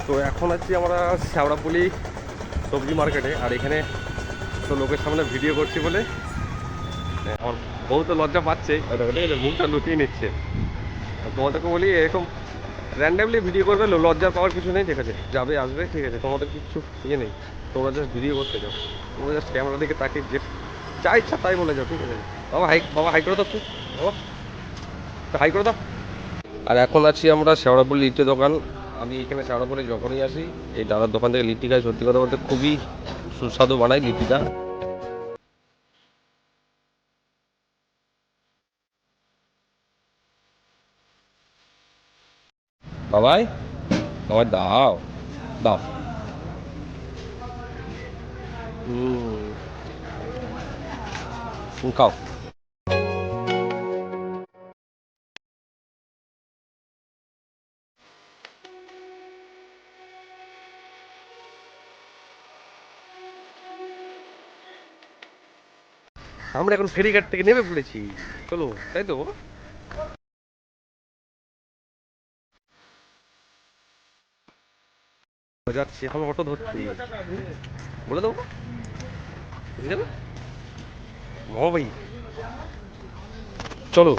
তো এখন আছি আমরা শ্যাওড়াপুলি সবজি মার্কেটে। আর এখানে তো লোকের সামনে ভিডিও করছি বলে আমার বউ তো লজ্জা পাচ্ছে, মুখটা লুকিয়ে নিচ্ছে। তোমাদেরকে বলি এরকম র্যান্ডামলি ভিডিও করবে, লজ্জা পাওয়ার কিছু নেই। ঠিক আছে, যাবে আসবে, ঠিক আছে, তোমাদের কিছু ইয়ে নেই। তোমরা জাস্ট ভিডিও করতে যাও, তোমরা জাস্ট ক্যামেরা দিকে তাকিয়ে যে যা ইচ্ছা তাই বলে যাও। ঠিক আছে বাবা হাই করে দাও তো, বাবা হাই করে দাও। আর এখন আছি আমরা শেওড়াপুলি লিট্টি দোকান। আমি এখানে শেওড়াপুলি যখনই আসি এই দাদার দোকান থেকে লিট্টি খাই। সত্যি কথা বলতে খুবই সুস্বাদু বানাই লিট্টিটা। বাবাই বাবাই দাও দাও। খাও। আমরা এখন ফেরিঘাট থেকে নেমে পড়েছি, চলো তাই তো। যাচ্ছি এখন, অটো ধরছি, বলে দেবো বুঝে যাবে। ভাই চলো।